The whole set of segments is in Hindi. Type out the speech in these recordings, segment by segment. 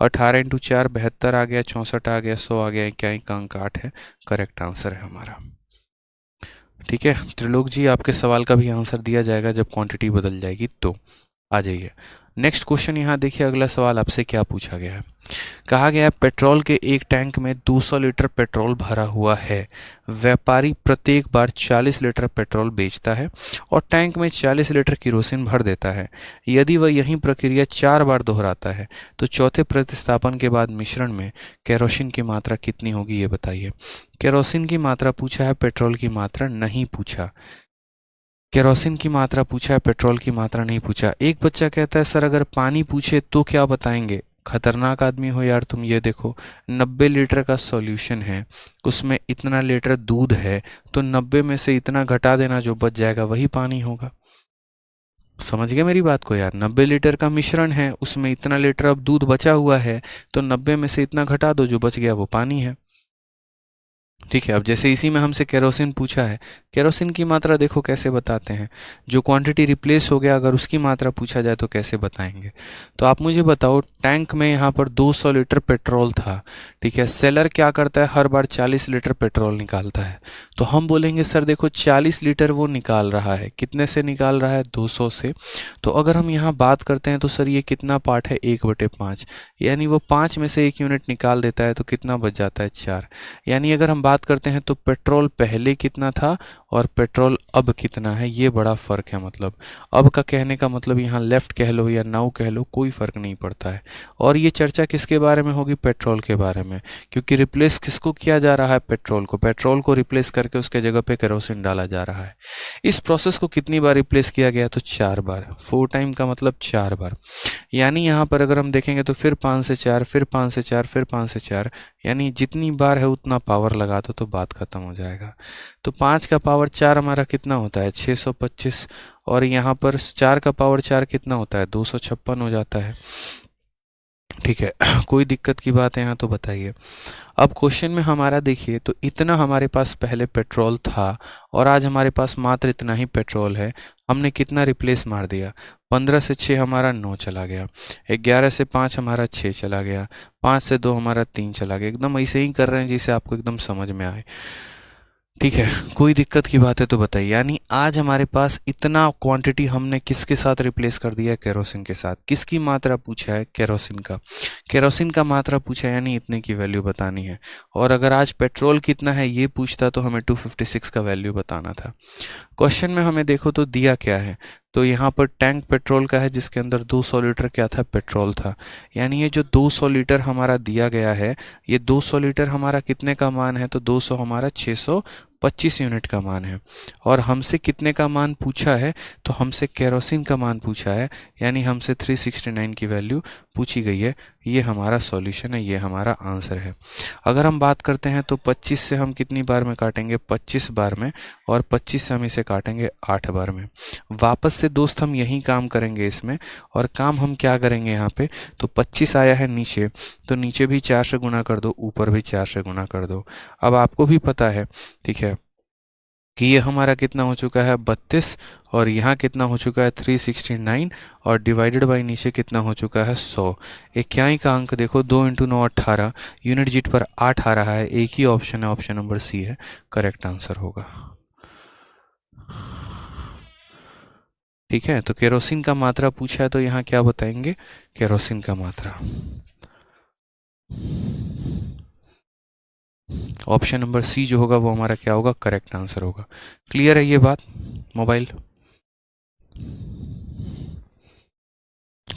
18 इंटू 4 72 आ गया, 64 आ गया, 100 आ गया, इक्याई का अंक 8 है, करेक्ट आंसर है हमारा। ठीक है त्रिलोक जी, आपके सवाल का भी आंसर दिया जाएगा जब क्वांटिटी बदल जाएगी तो। आ जाइए नेक्स्ट क्वेश्चन, यहाँ देखिए अगला सवाल आपसे क्या पूछा गया है। कहा गया है पेट्रोल के एक टैंक में 200 लीटर पेट्रोल भरा हुआ है। व्यापारी प्रत्येक बार 40 लीटर पेट्रोल बेचता है और टैंक में 40 लीटर केरोसिन भर देता है। यदि वह यही प्रक्रिया 4 बार दोहराता है तो चौथे प्रतिस्थापन के बाद मिश्रण में केरोसिन की मात्रा कितनी होगी, ये बताइए। केरोसिन की मात्रा पूछा है, पेट्रोल की मात्रा नहीं पूछा। केरोसिन की मात्रा पूछा है, पेट्रोल की मात्रा नहीं पूछा। एक बच्चा कहता है सर अगर पानी पूछे तो क्या बताएंगे। खतरनाक आदमी हो यार तुम। ये देखो 90 लीटर का सॉल्यूशन है, उसमें इतना लीटर दूध है, तो 90 में से इतना घटा देना, जो बच जाएगा वही पानी होगा। समझ गए मेरी बात को यार। 90 लीटर का मिश्रण है, उसमें इतना लीटर अब दूध बचा हुआ है, तो 90 में से इतना घटा दो, जो बच गया वो पानी है। ठीक है, अब जैसे इसी में हमसे केरोसिन पूछा है, केरोसिन की मात्रा देखो कैसे बताते हैं। जो क्वांटिटी रिप्लेस हो गया अगर उसकी मात्रा पूछा जाए तो कैसे बताएंगे। तो आप मुझे बताओ, टैंक में यहाँ पर 200 लीटर पेट्रोल था। ठीक है, सेलर क्या करता है, हर बार 40 लीटर पेट्रोल निकालता है। तो हम बोलेंगे सर देखो 40 लीटर वो निकाल रहा है, कितने से निकाल रहा है, 200 से। तो अगर हम यहाँ बात करते हैं तो सर ये कितना पार्ट है, 1/5, यानी वो 5 में से 1 यूनिट निकाल देता है, तो कितना बच जाता है, 4। यानी अगर हम बात करते हैं तो पेट्रोल पहले कितना था और पेट्रोल अब कितना है, ये बड़ा फर्क है। मतलब अब का कहने का मतलब यहाँ लेफ्ट कह लो या नाउ कह लो, कोई फर्क नहीं पड़ता है। और ये चर्चा किसके बारे में होगी, पेट्रोल के बारे में, क्योंकि रिप्लेस किसको किया जा रहा है, पेट्रोल को। पेट्रोल को रिप्लेस करके उसके जगह पे केरोसिन डाला जा रहा है। इस प्रोसेस को कितनी बार रिप्लेस किया गया, तो 4 बार। 4 टाइम का मतलब 4 बार। यानी यहाँ पर अगर हम देखेंगे तो फिर 5 से 4, फिर 5 से 4, फिर 5 से 4, यानी जितनी बार है उतना पावर लगा दो तो बात खत्म हो जाएगा। तो 5 का पावर 4 हमारा कितना होता है, 625, और यहाँ पर 4 का पावर 4 कितना होता है, 256 हो जाता है। ठीक है कोई दिक्कत की बात है यहाँ तो बताइए। अब क्वेश्चन में हमारा देखिए, तो इतना हमारे पास पहले पेट्रोल था और आज हमारे पास मात्र इतना ही पेट्रोल है। हमने कितना रिप्लेस मार दिया, 15 से 6 हमारा 9 चला गया, 11 से 5 हमारा 6 चला गया, 5 से 2 हमारा 3 चला गया। एकदम ऐसे ही कर रहे हैं जिसे आपको एकदम समझ में आए। ठीक है, कोई दिक्कत की बात है तो बताइए। यानी आज हमारे पास इतना क्वांटिटी हमने किसके साथ रिप्लेस कर दिया है, केरोसिन के साथ। किसकी मात्रा पूछा है, केरोसिन का। केरोसिन का मात्रा पूछा है, यानी इतने की वैल्यू बतानी है। और अगर आज पेट्रोल कितना है ये पूछता तो हमें 256 का वैल्यू बताना था। क्वेश्चन में हमें देखो तो दिया क्या है, तो यहाँ पर टैंक पेट्रोल का है जिसके अंदर 200 लीटर क्या था, पेट्रोल था। यानी ये जो 200 लीटर हमारा दिया गया है, ये 200 लीटर हमारा कितने का मान है, तो 200 हमारा 625 यूनिट का मान है। और हमसे कितने का मान पूछा है, तो हमसे केरोसिन का मान पूछा है, यानी हमसे 369 की वैल्यू पूछी गई है। ये हमारा सॉल्यूशन है, ये हमारा आंसर है। अगर हम बात करते हैं तो 25 से हम कितनी बार में काटेंगे, 25 बार में, और 25 से हम इसे काटेंगे 8 बार में। वापस से दोस्त हम यही काम करेंगे इसमें। और काम हम क्या करेंगे यहाँ पे, तो 25 आया है नीचे, तो नीचे भी 4 से गुना कर दो, ऊपर भी 4 से गुना कर दो। अब आपको भी पता है, ठीक है, कि ये हमारा कितना हो चुका है, 32, और यहाँ कितना हो चुका है, 369, और डिवाइडेड बाई नीचे कितना हो चुका है, 100। इक्याई का अंक देखो, 2 इंटू 9 18, यूनिट जीट पर 8 आ रहा है। एक ही ऑप्शन है, ऑप्शन नंबर सी है, करेक्ट आंसर होगा। ठीक है, तो केरोसिन का मात्रा पूछा है तो यहाँ क्या बताएंगे, केरोसिन का मात्रा। ऑप्शन नंबर सी जो होगा वो हमारा क्या होगा, करेक्ट आंसर होगा। क्लियर है ये बात, मोबाइल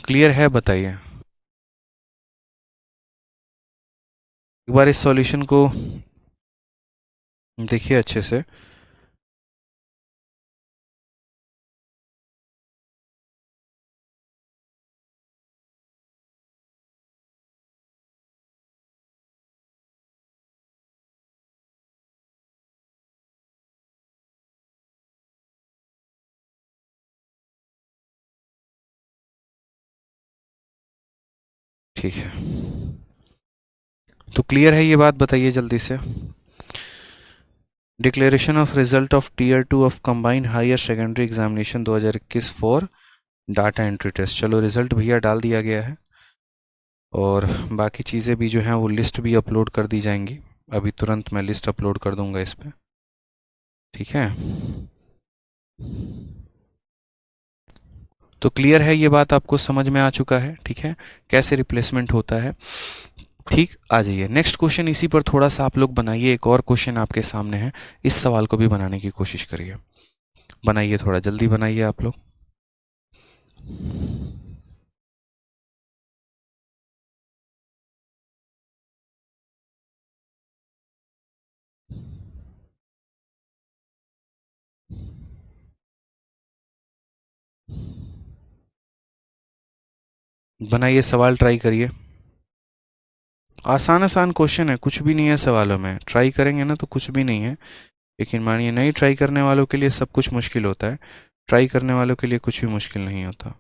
क्लियर है, बताइए। एक बार इस सॉल्यूशन को देखिए अच्छे से। ठीक है, तो क्लियर है ये बात, बताइए जल्दी से। Declaration of result of tier 2 of combined higher secondary examination 2021 for data entry test. चलो रिजल्ट भैया डाल दिया गया है। और बाकी चीज़ें भी जो हैं वो लिस्ट भी अपलोड कर दी जाएंगी। अभी तुरंत मैं लिस्ट अपलोड कर दूंगा इस पर, ठीक है। तो क्लियर है, ये बात आपको समझ में आ चुका है, ठीक है, कैसे रिप्लेसमेंट होता है। ठीक, आ जाइए नेक्स्ट क्वेश्चन। इसी पर थोड़ा सा आप लोग बनाइए, एक और क्वेश्चन आपके सामने है, इस सवाल को भी बनाने की कोशिश करिए। बनाइए, थोड़ा जल्दी बनाइए आप लोग। बनाइए, सवाल ट्राई करिए। आसान आसान क्वेश्चन है, कुछ भी नहीं है सवालों में, ट्राई करेंगे ना तो कुछ भी नहीं है। लेकिन मानिए नहीं ट्राई करने वालों के लिए सब कुछ मुश्किल होता है, ट्राई करने वालों के लिए कुछ भी मुश्किल नहीं होता।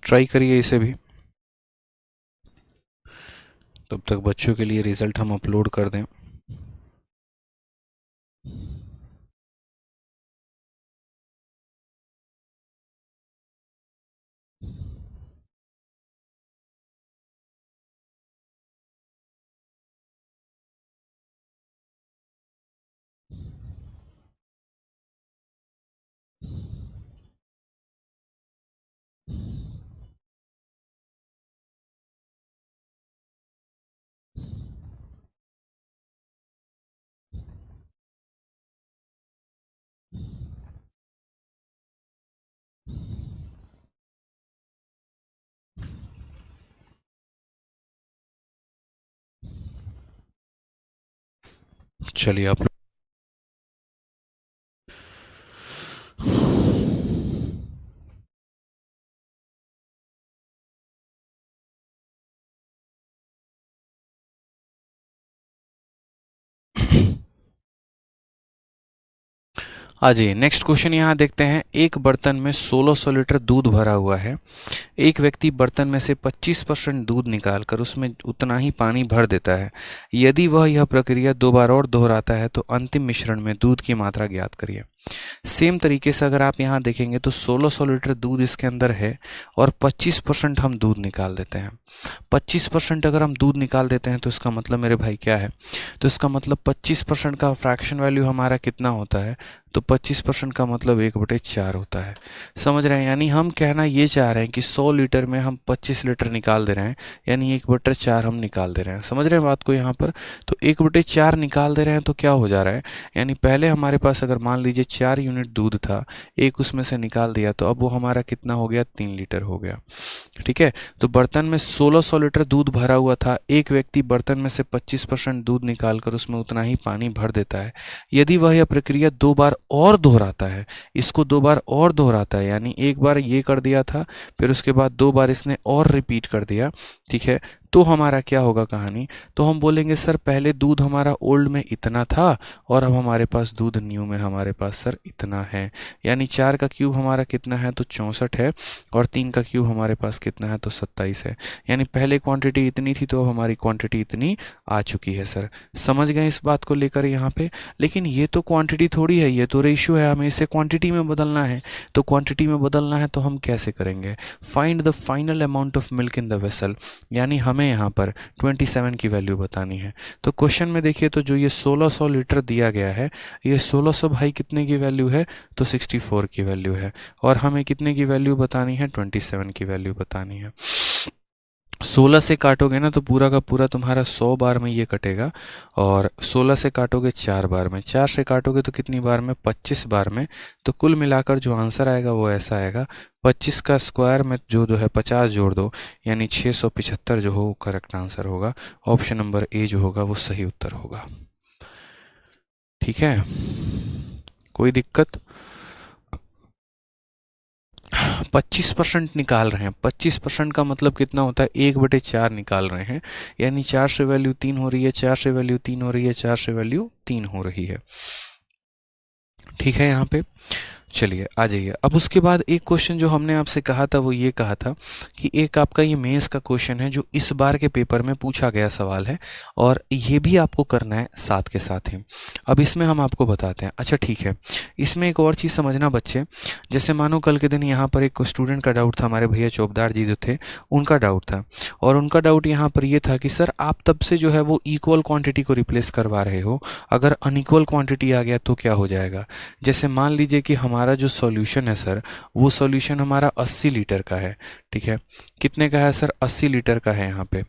ट्राई करिए इसे भी, तब तक बच्चों के लिए रिजल्ट हम अपलोड कर दें। चलिए आप आ जाइए नेक्स्ट क्वेश्चन यहाँ देखते हैं। एक बर्तन में 1600 लीटर दूध भरा हुआ है। एक व्यक्ति बर्तन में से 25% दूध निकालकर उसमें उतना ही पानी भर देता है। यदि वह यह प्रक्रिया 2 बार और दोहराता है तो अंतिम मिश्रण में दूध की मात्रा ज्ञात करिए। सेम तरीके से अगर आप यहाँ देखेंगे तो 1600 लीटर दूध इसके अंदर है और 25% हम दूध निकाल देते हैं। 25% अगर हम दूध निकाल देते हैं तो इसका मतलब मेरे भाई क्या है, तो इसका मतलब 25% का फ्रैक्शन वैल्यू हमारा कितना होता है, तो 25% का मतलब 1/4 होता है। समझ रहे हैं, यानी हम कहना ये चाह रहे हैं कि 100 लीटर में हम 25 लीटर निकाल दे रहे हैं, यानी 1/4 हम निकाल दे रहे हैं। समझ रहे हैं बात को यहाँ पर, तो 1/4 निकाल दे रहे हैं तो क्या हो जा रहा है, यानी पहले हमारे पास अगर मान लीजिए 4 यूनिट दूध था, एक उसमें से निकाल दिया तो अब वो हमारा कितना हो गया, 3 लीटर हो गया। ठीक है, तो बर्तन में 1600 लीटर दूध भरा हुआ था। एक व्यक्ति बर्तन में से 25% दूध निकालकर उसमें उतना ही पानी भर देता है। यदि वह यह प्रक्रिया 2 बार और दोहराता है, इसको 2 बार और दोहराता है, यानी एक बार ये कर दिया था, फिर उसके बाद 2 बार इसने और रिपीट कर दिया, ठीक है, तो हमारा क्या होगा कहानी, तो हम बोलेंगे सर पहले दूध हमारा ओल्ड में इतना था और अब हमारे पास दूध न्यू में हमारे पास सर इतना है। यानी 4 का क्यूब हमारा कितना है, तो 64 है, और 3 का क्यूब हमारे पास कितना है, तो 27 है। यानी पहले क्वांटिटी इतनी थी तो अब हमारी क्वांटिटी इतनी आ चुकी है। सर समझ गए इस बात को लेकर यहाँ पे, लेकिन ये तो क्वांटिटी थोड़ी है, ये तो रेशियो है, हमें इसे क्वांटिटी में बदलना है। तो क्वांटिटी में बदलना है तो हम कैसे करेंगे, find the final amount of milk in the vessel, यानी हमें यहाँ पर 27 की वैल्यू बतानी है। तो क्वेश्चन में देखिए, तो जो ये 1600 लीटर दिया गया है, ये 1600 भाई कितने की वैल्यू है, तो 64 की वैल्यू है, और हमें कितने की वैल्यू बतानी है, 27 की वैल्यू बतानी है। 16 से काटोगे ना तो पूरा का पूरा तुम्हारा 100 बार में ये कटेगा, और 16 से काटोगे 4 बार में, 4 से काटोगे तो कितनी बार में, 25 बार में। तो कुल मिलाकर जो आंसर आएगा वो ऐसा आएगा, 25 का स्क्वायर में जो है 50 जोड़ दो, यानी 675 जो हो करेक्ट आंसर होगा। ऑप्शन नंबर ए जो होगा वो सही उत्तर होगा। ठीक है, कोई दिक्कत। 25% निकाल रहे हैं, 25% का मतलब कितना होता है, 1/4 निकाल रहे हैं, यानी 4 से वैल्यू 3 हो रही है, 4 से वैल्यू 3 हो रही है, 4 से वैल्यू 3 हो रही है। ठीक है, यहाँ पे चलिए आ जाइए। अब उसके बाद एक क्वेश्चन जो हमने आपसे कहा था वो ये कहा था कि एक आपका ये मेंस का क्वेश्चन है जो इस बार के पेपर में पूछा गया सवाल है और ये भी आपको करना है साथ के साथ ही। अब इसमें हम आपको बताते हैं। अच्छा ठीक है, इसमें एक और चीज़ समझना बच्चे, जैसे मानो कल के दिन यहाँ पर एक स्टूडेंट का डाउट था, हमारे भैया चौबदार जी जो थे उनका डाउट था, और उनका डाउट यहाँ पर ये था कि सर आप तब से जो है वो इक्वल क्वांटिटी को रिप्लेस करवा रहे हो, अगर अनइक्वल क्वांटिटी आ गया तो क्या हो जाएगा। जैसे मान लीजिए कि हमारा जो सॉल्यूशन है सर, वो सॉल्यूशन हमारा 80 लीटर का है, ठीक है। कितने का है सर? 80 लीटर का है। यहाँ पे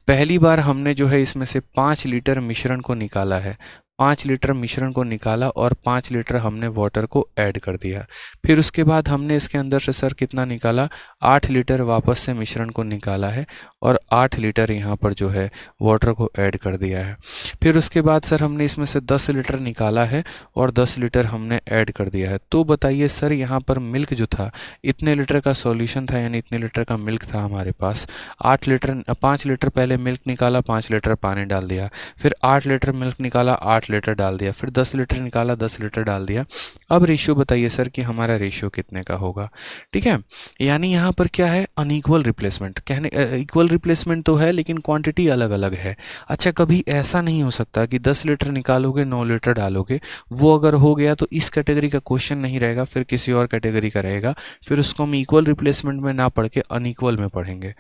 पहली बार हमने जो है इसमें से 5 लीटर मिश्रण को निकाला है, 5 लीटर मिश्रण को निकाला और 5 लीटर हमने वाटर को ऐड कर दिया। फिर उसके बाद हमने इसके अंदर से सर कितना निकाला? 8 लीटर वापस से मिश्रण को निकाला है और 8 लीटर यहाँ पर जो है वाटर को ऐड कर दिया है। फिर उसके बाद सर हमने इसमें से 10 लीटर निकाला है और 10 लीटर हमने ऐड कर दिया है। तो बताइए सर यहाँ पर मिल्क जो था, इतने लीटर का सॉल्यूशन था यानी इतने लीटर का मिल्क था हमारे पास। 5 लीटर पहले मिल्क निकाला, 5 लीटर पानी डाल दिया, फिर 8 लीटर मिल्क निकाला, 8 लीटर डाल दिया, फिर 10 लीटर निकाला, 10 लीटर डाल दिया। अब रेशियो बताइए सर कि हमारा रेशियो कितने का होगा। ठीक है, यानी यहाँ पर क्या है? Unequal replacement. कहने इक्वल रिप्लेसमेंट तो है लेकिन क्वांटिटी अलग अलग है। अच्छा, कभी ऐसा नहीं हो सकता कि 10 लीटर निकालोगे 9 लीटर डालोगे, वो अगर हो गया तो इस कैटेगरी का क्वेश्चन नहीं रहेगा, फिर किसी और कैटेगरी का रहेगा, फिर उसको हम इक्वल रिप्लेसमेंट में ना पढ़ के अनइक्वल में पढ़ेंगे।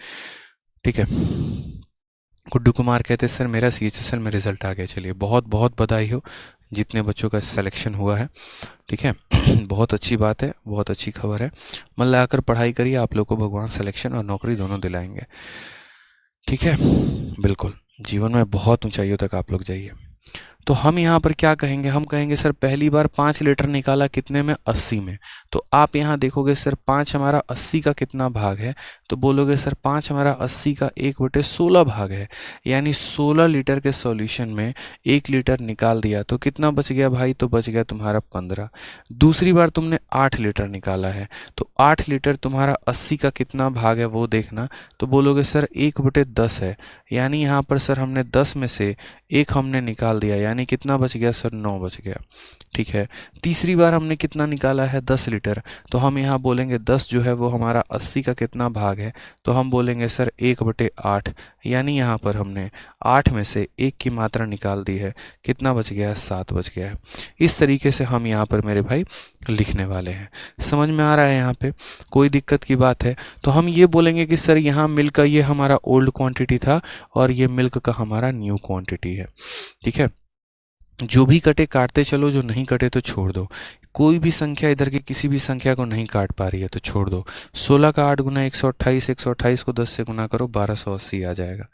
ठीक है, गुड्डू कुमार कहते सर मेरा CHSL में रिजल्ट आ गया। चलिए बहुत बहुत बधाई हो जितने बच्चों का सिलेक्शन हुआ है। ठीक है बहुत अच्छी बात है, बहुत अच्छी खबर है। मन लगाकर पढ़ाई करिए, आप लोग को भगवान सिलेक्शन और नौकरी दोनों दिलाएंगे। ठीक है, बिल्कुल जीवन में बहुत ऊंचाइयों तक आप लोग जाइए। तो हम यहाँ पर क्या कहेंगे? हम कहेंगे सर पहली बार 5 लीटर निकाला कितने में? 80 में। तो आप यहाँ देखोगे सर 5 हमारा 80 का कितना भाग है, तो बोलोगे सर 5 हमारा 80 का 1/16 भाग है, यानी 16 लीटर के सॉल्यूशन में 1 लीटर निकाल दिया तो कितना बच गया भाई? तो बच गया तुम्हारा 15। दूसरी बार तुमने 8 लीटर निकाला है, तो 8 लीटर तुम्हारा 80 का कितना भाग है वो देखना, तो बोलोगे सर 1/10 है, यानी यहाँ पर सर हमने 10 में से 1 हमने निकाल दिया, यानी कितना बच गया सर? 9 बच गया। ठीक है, तीसरी बार हमने कितना निकाला है? 10 लीटर, तो हम यहाँ बोलेंगे 10 जो है वो हमारा 80 का कितना भाग है, तो हम बोलेंगे सर 1/8, यानी यहाँ पर हमने 8 में से 1 की मात्रा निकाल दी है, कितना बच गया है? 7 बच गया है। इस तरीके से हम यहाँ पर मेरे भाई लिखने वाले हैं। समझ में आ रहा है यहाँ पे? कोई दिक्कत की बात है? तो हम ये बोलेंगे कि सर यहाँ मिल्क का ये हमारा ओल्ड क्वांटिटी था और ये मिल्क का हमारा न्यू क्वांटिटी है। ठीक है, जो भी कटे काटते चलो, जो नहीं कटे तो छोड़ दो। कोई भी संख्या इधर की किसी भी संख्या को नहीं काट पा रही है तो छोड़ दो। 16 का 8 गुना 128, 128 को 10 से गुना करो 1280 आ जाएगा।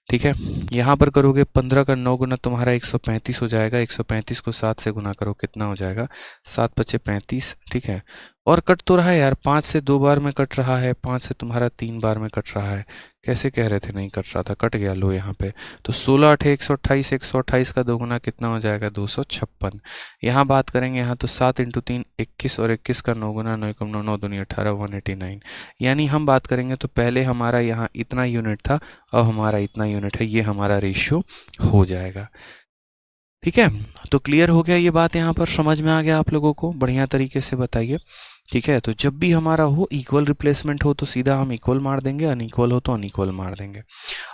ठीक है, यहाँ पर करोगे 15 का 9 गुना तुम्हारा 135 हो जाएगा, 135 को 7 से गुना करो कितना हो जाएगा? 7 × 5 = 35। ठीक है, और कट तो रहा है यार, 5 से 2 बार में कट रहा है, 5 से तुम्हारा 3 बार में कट रहा है। कैसे कह रहे थे नहीं कट रहा था? कट गया, लो यहाँ पे। तो 16 8 128, 128 का 2 गुना कितना हो जाएगा? 256। यहाँ बात करेंगे यहाँ तो 7 × 3 21 और 21 का 9 गुना 9 × 9 9 दूनी 18 189। यानी हम बात करेंगे तो पहले हमारा यहाँ इतना यूनिट था, अब हमारा इतना यूनिट है, ये हमारा रेशियो हो जाएगा। ठीक है, तो क्लियर हो गया ये बात? यहाँ पर समझ में आ गया आप लोगों को? बढ़िया तरीके से बताइए। ठीक है, तो जब भी हमारा हो इक्वल रिप्लेसमेंट हो तो सीधा हम इक्वल मार देंगे, अनइक्वल हो तो अनइक्वल मार देंगे।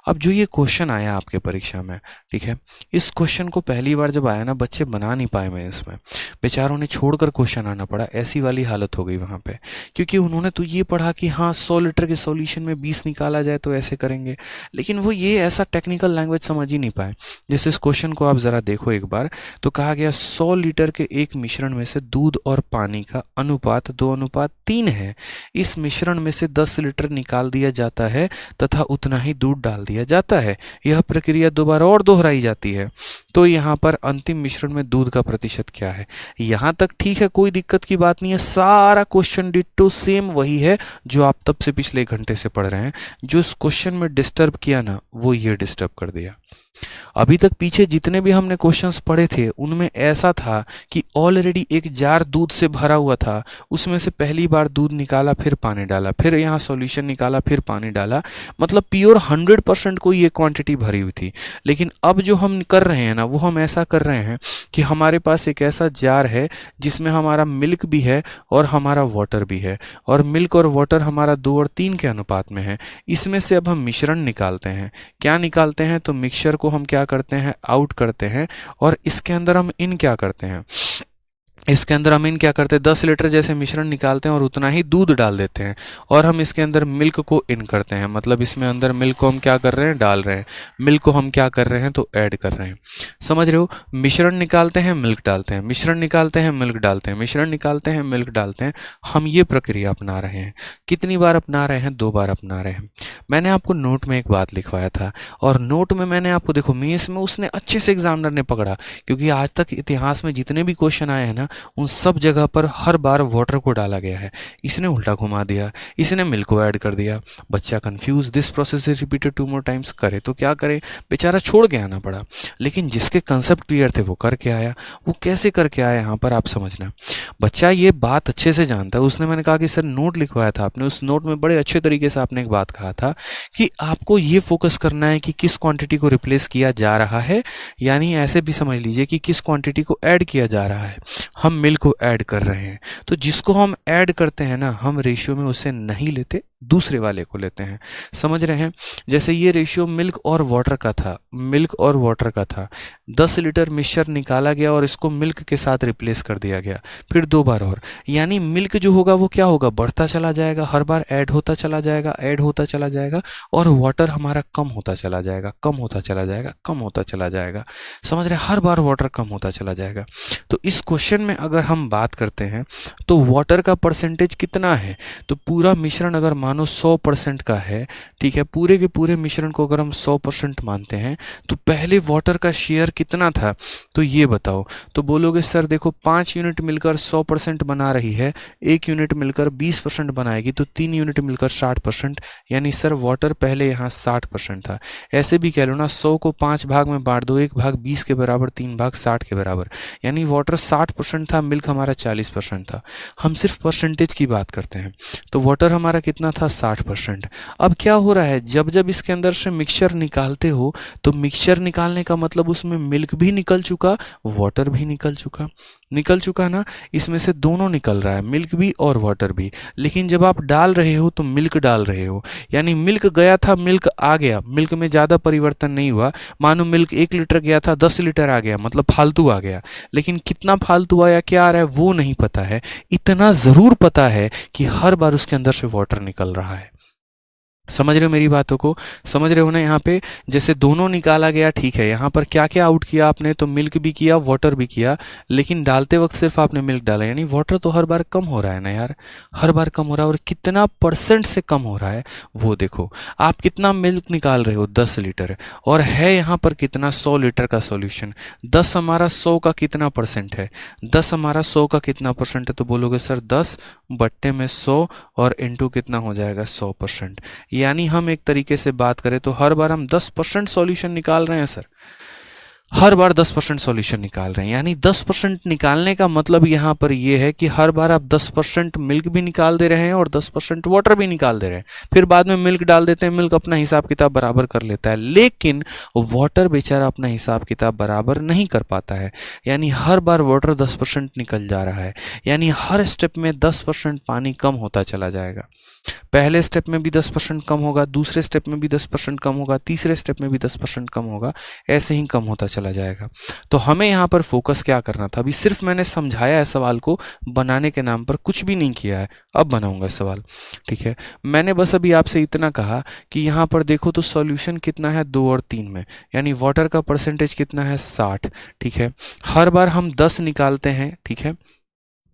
अब जो ये क्वेश्चन आया आपके परीक्षा में, ठीक है, इस क्वेश्चन को पहली बार जब आया ना, बच्चे बना नहीं पाए मैं इसमें, बेचारों ने छोड़कर क्वेश्चन आना पड़ा, ऐसी वाली हालत हो गई वहाँ पे। क्योंकि उन्होंने तो ये पढ़ा कि हाँ 100 लीटर के सॉल्यूशन में 20 निकाला जाए तो ऐसे करेंगे, लेकिन वो ये ऐसा टेक्निकल लैंग्वेज समझ ही नहीं पाए। जैसे इस क्वेश्चन को आप ज़रा देखो एक बार, तो कहा गया 100 लीटर के एक मिश्रण में से दूध और पानी का अनुपात 2:3 है। इस मिश्रण में से 10 लीटर निकाल दिया जाता है तथा उतना ही दूध डाल दिया जाता है। यह प्रक्रिया दोबारा और दोहराई जाती है। तो यहाँ पर अंतिम मिश्रण में दूध का प्रतिशत क्या है? यहाँ तक ठीक है, कोई दिक्कत की बात नहीं है। सारा क्वेश्चन डिट्टो सेम वही है जो आप तब से पिछले 1 घंटे से पढ़ रहे हैं। जो इस क्वेश्चन में डिस्टर्ब किया ना, वो ये डिस्टर्ब कर दिया। अभी तक पीछे जितने भी हमने क्वेश्चंस पढ़े थे उनमें ऐसा था कि ऑलरेडी एक जार दूध से भरा हुआ था, उसमें इसमें से पहली बार दूध निकाला, फिर पानी डाला, फिर यहाँ सॉल्यूशन निकाला, फिर पानी डाला, मतलब प्योर 100% कोई ये क्वांटिटी भरी हुई थी। लेकिन अब जो हम कर रहे हैं ना, वो हम ऐसा कर रहे हैं कि हमारे पास एक ऐसा जार है जिसमें हमारा मिल्क भी है और हमारा वाटर भी है, और मिल्क और वाटर हमारा 2 और 3 के अनुपात में है। इसमें से अब हम मिश्रण निकालते हैं। क्या निकालते हैं? तो मिक्सचर को हम क्या करते हैं? आउट करते हैं, और इसके अंदर हम इन क्या करते हैं? इसके अंदर हम इन क्या करते हैं? 10 लीटर जैसे मिश्रण निकालते हैं और उतना ही दूध डाल देते हैं, और हम इसके अंदर मिल्क को इन करते हैं, मतलब इसमें अंदर मिल्क को हम क्या कर रहे हैं? डाल रहे हैं। मिल्क को हम क्या कर रहे हैं? तो ऐड कर रहे हैं। समझ रहे हो? मिश्रण निकालते हैं, मिल्क डालते हैं, मिश्रण निकालते हैं, मिल्क डालते हैं, मिश्रण निकालते हैं, मिल्क डालते हैं। हम ये प्रक्रिया अपना रहे हैं। कितनी बार अपना रहे हैं? 2 बार अपना रहे हैं। मैंने आपको नोट में एक बात लिखवाया था, और नोट में मैंने आपको, देखो मेंस में उसने अच्छे से एग्जामिनर ने पकड़ा, क्योंकि आज तक इतिहास में जितने भी क्वेश्चन आए हैं ना, उन सब जगह पर हर बार वाटर को डाला गया है। इसने उल्टा घुमा दिया, इसने मिल्क को ऐड कर दिया। बच्चा confuse, this process is repeated 2 more times। करे तो क्या करे? बेचारा छोड़ के आना पड़ा। लेकिन जिसके कंसेप्ट क्लियर थे वो करके आया। वो कैसे करके आया, यहाँ पर आप समझना। बच्चा ये बात अच्छे से जानता है। उसने, मैंने कहा कि सर नोट लिखवाया था आपने, उस नोट में बड़े अच्छे तरीके से आपने एक बात कहा था कि आपको ये फोकस करना है कि किस क्वांटिटी को रिप्लेस किया जा रहा है, यानी ऐसे भी समझ लीजिए कि किस क्वांटिटी को ऐड किया जा रहा है। हम मिल्क को ऐड कर रहे हैं, तो जिसको हम ऐड करते हैं ना, हम रेशियो में उसे नहीं लेते, दूसरे वाले को लेते हैं। समझ रहे हैं? जैसे ये रेशियो मिल्क और वाटर का था, मिल्क और वाटर का था। 10 लीटर मिक्सचर निकाला गया और इसको मिल्क के साथ रिप्लेस कर दिया गया, फिर 2 बार और। यानी मिल्क जो होगा वो क्या होगा? बढ़ता चला जाएगा, हर बार ऐड होता चला जाएगा, ऐड होता चला जाएगा, और वाटर हमारा कम होता चला जाएगा, कम होता चला जाएगा, कम होता चला जाएगा। समझ रहे हैं? हर बार वाटर कम होता चला जाएगा। तो इस क्वेश्चन में अगर हम बात करते हैं तो वाटर का परसेंटेज कितना है? तो पूरा मिश्रण अगर मानो 100% का है, ठीक है, पूरे के पूरे मिश्रण को अगर हम 100% मानते हैं, तो पहले वाटर का शेयर कितना था? तो ये बताओ। तो बोलोगे सर देखो 5 यूनिट मिलकर 100% बना रही है, 1 यूनिट मिलकर 20% बनाएगी, तो 3 यूनिट मिलकर 60%, यानी सर वाटर पहले यहाँ 60% था। ऐसे भी कह लो ना, 100 को 5 भाग में बांट दो, 1 भाग 20 के बराबर, 3 भाग 60 के बराबर, यानी वाटर 60% था, मिल्क हमारा 40% था। हम सिर्फ परसेंटेज की बात करते हैं, तो वाटर हमारा कितना था? 60%। अब क्या हो रहा है, जब जब इसके अंदर से मिक्सचर निकालते हो, तो मिक्सचर निकालने का मतलब उसमें मिल्क भी निकल चुका, वाटर भी निकल चुका, निकल चुका ना। इसमें से दोनों निकल रहा है, मिल्क भी और वाटर भी। लेकिन जब आप डाल रहे हो तो मिल्क डाल रहे हो, यानी मिल्क गया था, मिल्क आ गया, मिल्क में ज़्यादा परिवर्तन नहीं हुआ। मानो मिल्क 1 लीटर गया था, 10 लीटर आ गया, मतलब फालतू आ गया। लेकिन कितना फालतू आया, क्या आ रहा है, वो नहीं पता है। इतना ज़रूर पता है कि हर बार उसके अंदर से वाटर निकल रहा है। समझ रहे हो मेरी बातों को? समझ रहे हो ना? यहाँ पे जैसे दोनों निकाला गया, ठीक है, यहाँ पर क्या क्या आउट किया आपने? तो मिल्क भी किया, वाटर भी किया, लेकिन डालते वक्त सिर्फ आपने मिल्क डाला, यानी वाटर तो हर बार कम हो रहा है ना यार, हर बार कम हो रहा है। और कितना परसेंट से कम हो रहा है वो देखो। आप कितना मिल्क निकाल रहे हो? 10 लीटर, और है यहाँ पर कितना? 100 लीटर का सॉल्यूशन। 10 हमारा 100 का कितना परसेंट है? 10 हमारा 100 का कितना परसेंट है? तो बोलोगे सर 10 बट्टे में 100 और इंटू कितना हो जाएगा? 100%। यानी हम एक तरीके से बात करें तो हर बार हम 10% सॉल्यूशन निकाल रहे हैं सर, हर बार 10% सॉल्यूशन निकाल रहे हैं। यानी 10% निकालने का मतलब यहाँ पर ये है कि हर बार आप 10% मिल्क भी निकाल दे रहे हैं और 10% वाटर भी निकाल दे रहे हैं। फिर बाद में मिल्क डाल देते हैं, मिल्क अपना हिसाब किताब बराबर कर लेता है, लेकिन वाटर बेचारा अपना हिसाब किताब बराबर नहीं कर पाता है। यानी हर बार वाटर 10% निकल जा रहा है, यानी हर स्टेप में 10% पानी कम होता चला जाएगा। पहले स्टेप में भी 10% कम होगा, दूसरे स्टेप में भी 10% कम होगा, तीसरे स्टेप में भी 10% कम होगा, ऐसे ही कम होता चला जाएगा। तो हमें यहाँ पर फोकस क्या करना था? अभी सिर्फ मैंने समझाया है, सवाल को बनाने के नाम पर कुछ भी नहीं किया है। अब बनाऊंगा सवाल, ठीक है। मैंने बस अभी आपसे इतना कहा कि यहाँ पर देखो तो सॉल्यूशन कितना है 2 और 3 में, यानी वाटर का परसेंटेज कितना है? 60, ठीक है। हर बार हम 10 निकालते हैं, ठीक है,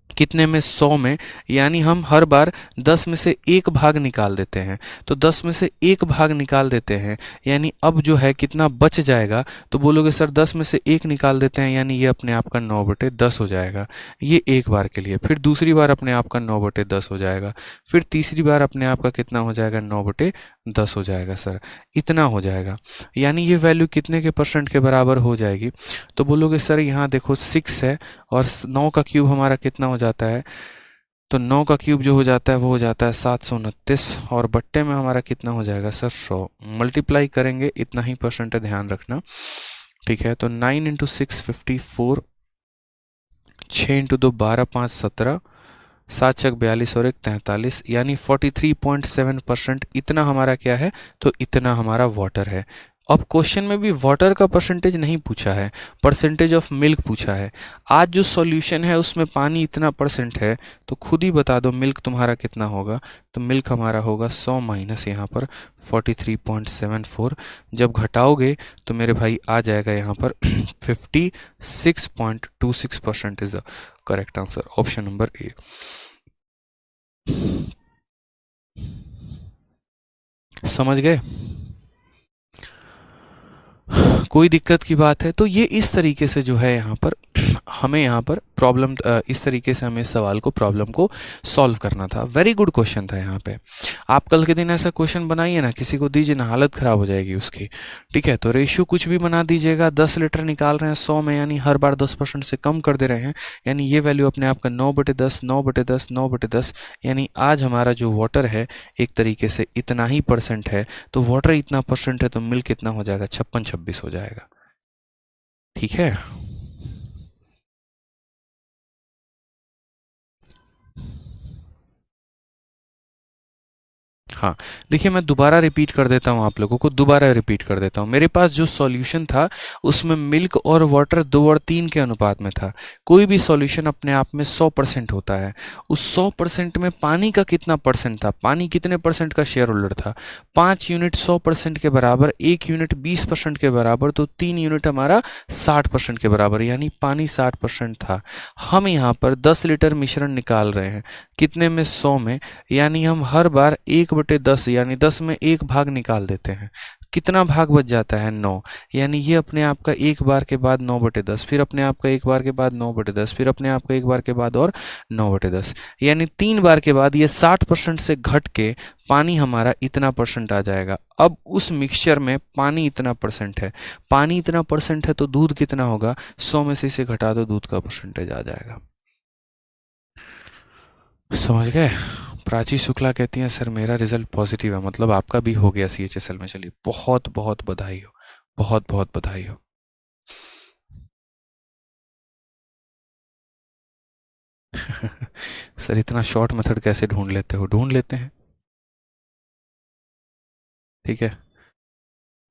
कितने में? 100 में, यानी हम हर बार 10 में से 1 भाग निकाल देते हैं। तो 10 में से 1 भाग निकाल देते हैं, यानी अब जो है कितना बच जाएगा? तो बोलोगे सर 10 में से 1 निकाल देते हैं, यानी ये अपने आप का 9/10 हो जाएगा। ये एक बार के लिए। फिर दूसरी बार अपने आप का 9/10 हो जाएगा। फिर तीसरी बार अपने आप का कितना हो जाएगा? 9/10 हो जाएगा सर, इतना हो जाएगा। यानी ये वैल्यू कितने के परसेंट के बराबर हो जाएगी? तो बोलोगे सर यहाँ देखो 6 है और 9 का क्यूब हमारा कितना हो जाता है? तो 9 का क्यूब जो हो जाता है वो हो जाता है 729, और बट्टे में हमारा कितना हो जाएगा सर 100, मल्टीप्लाई करेंगे इतना ही परसेंट है, ध्यान रखना। ठीक है, तो 9 इंटू 6 54, 6 इंटू 2 12 5 17, 7 छक 42 और 1 43, यानी 43.7% इतना हमारा क्या है, तो इतना हमारा वाटर है। अब क्वेश्चन में भी वाटर का परसेंटेज नहीं पूछा है, परसेंटेज ऑफ मिल्क पूछा है। आज जो सॉल्यूशन है उसमें पानी इतना परसेंट है, तो खुद ही बता दो मिल्क तुम्हारा कितना होगा। तो मिल्क हमारा होगा 100 माइनस यहाँ पर 43.74, जब घटाओगे तो मेरे भाई आ जाएगा यहाँ पर 56.26% is the correct answer, option number A. समझ गए? कोई दिक्कत की बात है? तो ये इस तरीके से जो है यहाँ पर हमें यहाँ पर प्रॉब्लम, इस तरीके से हमें इस सवाल को, प्रॉब्लम को सॉल्व करना था। वेरी गुड क्वेश्चन था यहाँ पे। आप कल के दिन ऐसा क्वेश्चन बनाइए ना, किसी को दीजिए ना, हालत ख़राब हो जाएगी उसकी। ठीक है, तो रेशियो कुछ भी बना दीजिएगा। 10 लीटर निकाल रहे हैं 100 में, यानी हर बार 10% से कम कर दे रहे हैं, यानी ये वैल्यू अपने आप का 9/10, 9/10, 9/10, यानी आज हमारा जो वाटर है एक तरीके से इतना ही परसेंट है। तो वाटर इतना परसेंट है तो मिल्क कितना हो जाएगा, 56-26 हो जाएगा। ठीक है, हाँ। देखिए मैं दोबारा रिपीट कर देता हूँ, आप लोगों को दोबारा रिपीट कर देता हूँ। मेरे पास जो सॉल्यूशन था उसमें मिल्क और वाटर 2 और 3 के अनुपात में था। कोई भी सॉल्यूशन अपने आप में 100% होता है। उस 100% में पानी का कितना परसेंट था, पानी कितने परसेंट का शेयर होल्डर था? 5 यूनिट 100% के बराबर, 1 यूनिट 20% के बराबर, तो 3 यूनिट हमारा 60% के बराबर, यानी पानी 60% था। हम यहाँ पर 10 लीटर मिश्रण निकाल रहे हैं, कितने में, 100 में, यानी हम हर बार 1/10 यानी 10 में 1 भाग निकाल देते हैं। कितना भाग बच जाता है, 9, यानी ये अपने आप का एक बार के बाद 9/10, फिर अपने आप का एक बार के बाद 9/10, फिर अपने आप का एक बार के बाद और 9/10, यानी 3 बार के बाद ये 60% से घट के पानी हमारा इतना परसेंट आ जाएगा। अब उस मिक्सचर में पानी इतना परसेंट है, पानी इतना परसेंट है तो दूध कितना होगा, 100 में से इसे घटा दो, दूध का परसेंटेज आ जाएगा। समझ गए? प्राची शुक्ला कहती हैं सर मेरा रिजल्ट पॉजिटिव है, मतलब आपका भी हो गया CHSL में। चलिए बहुत बहुत बधाई हो, बहुत बहुत बधाई हो। सर इतना शॉर्ट मेथड कैसे ढूंढ लेते हो? ढूंढ लेते हैं, ठीक है।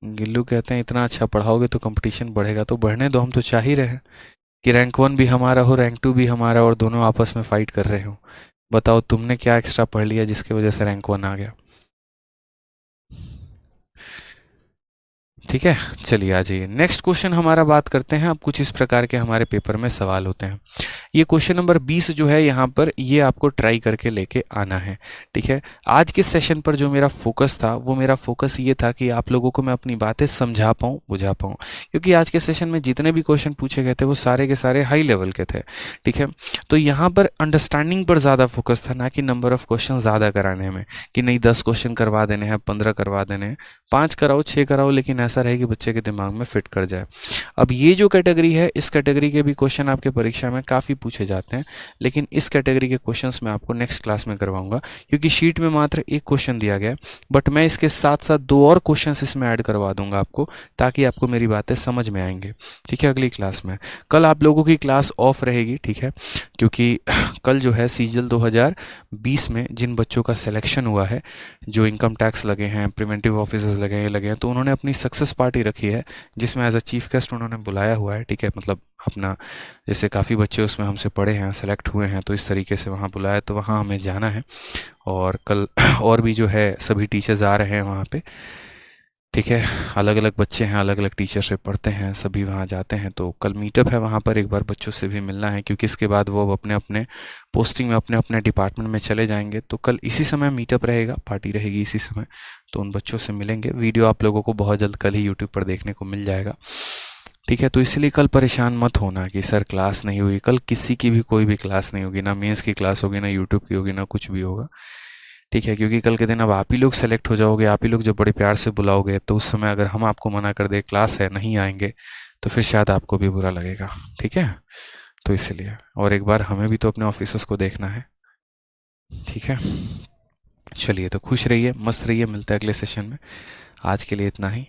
गिल्लू कहते हैं इतना अच्छा पढ़ाओगे तो कंपटीशन बढ़ेगा, तो बढ़ने दो, हम तो चाह ही रहे हैं कि रैंक 1 भी हमारा हो, रैंक 2 भी हमारा, और दोनों आपस में फाइट कर रहे हो। बताओ तुमने क्या एक्स्ट्रा पढ़ लिया जिसकी वजह से रैंक 1 आ गया? ठीक है, चलिए आ जाइए नेक्स्ट क्वेश्चन हमारा बात करते हैं। अब कुछ इस प्रकार के हमारे पेपर में सवाल होते हैं। ये क्वेश्चन नंबर 20 जो है यहाँ पर, ये आपको ट्राई करके लेके आना है। ठीक है, आज के सेशन पर जो मेरा फोकस था, वो मेरा फोकस ये था कि आप लोगों को मैं अपनी बातें समझा पाऊँ, बुझा पाऊँ, क्योंकि आज के सेशन में जितने भी क्वेश्चन पूछे गए थे वो सारे के सारे हाई लेवल के थे। ठीक है, तो यहाँ पर अंडरस्टैंडिंग पर ज़्यादा फोकस था, ना कि नंबर ऑफ क्वेश्चन ज़्यादा कराने में, कि नहीं 10 क्वेश्चन करवा देने हैं, 15 करवा देने हैं, 5 कराओ 6 कराओ, लेकिन ऐसा रहे कि बच्चे के दिमाग में फिट कर जाए। अब ये जो कैटेगरी है, इस कैटेगरी के भी क्वेश्चन आपके परीक्षा में काफ़ी पूछे जाते हैं, लेकिन इस कैटेगरी के क्वेश्चंस मैं आपको नेक्स्ट क्लास में करवाऊंगा, क्योंकि शीट में मात्र एक क्वेश्चन दिया गया है, बट मैं इसके साथ साथ 2 और क्वेश्चंस इसमें ऐड करवा दूंगा आपको, ताकि आपको मेरी बातें समझ में आएंगे। ठीक है, अगली क्लास में। कल आप लोगों की क्लास ऑफ रहेगी, ठीक है, क्योंकि कल जो है सीजल 2020 में जिन बच्चों का सिलेक्शन हुआ है, जो इनकम टैक्स लगे हैं, प्रिवेंटिव ऑफिसर्स लगे हैं, तो उन्होंने अपनी सक्सेस पार्टी रखी है, जिसमें एज अ चीफ गेस्ट उन्होंने बुलाया हुआ है। ठीक है, मतलब अपना, जैसे काफ़ी बच्चे उसमें हमसे पढ़े हैं, सेलेक्ट हुए हैं, तो इस तरीके से वहाँ बुलाया, तो वहाँ हमें जाना है। और कल और भी जो है सभी टीचर्स आ रहे हैं वहाँ पे। ठीक है, अलग अलग बच्चे हैं, अलग अलग टीचर से पढ़ते हैं, सभी वहाँ जाते हैं, तो कल मीटअप है वहाँ पर, एक बार बच्चों से भी मिलना है, क्योंकि इसके बाद वो अपने अपने पोस्टिंग में, अपने अपने डिपार्टमेंट में चले जाएंगे। तो कल इसी समय मीटअप रहेगा, पार्टी रहेगी इसी समय, तो उन बच्चों से मिलेंगे। वीडियो आप लोगों को बहुत जल्द कल ही यूट्यूब पर देखने को मिल जाएगा। ठीक है, तो इसलिए कल परेशान मत होना कि सर क्लास नहीं हुई। कल किसी की भी कोई भी क्लास नहीं होगी, ना मेंस की क्लास होगी, ना यूट्यूब की होगी, ना कुछ भी होगा। ठीक है, क्योंकि कल के दिन अब आप ही लोग सेलेक्ट हो जाओगे, आप ही लोग जब बड़े प्यार से बुलाओगे, तो उस समय अगर हम आपको मना कर दे क्लास है नहीं आएंगे, तो फिर शायद आपको भी बुरा लगेगा। ठीक है, तो इसलिए, और एक बार हमें भी तो अपने ऑफिसर्स को देखना है। ठीक है, चलिए तो खुश रहिए, मस्त रहिए, मिलता है अगले सेशन में। आज के लिए इतना ही।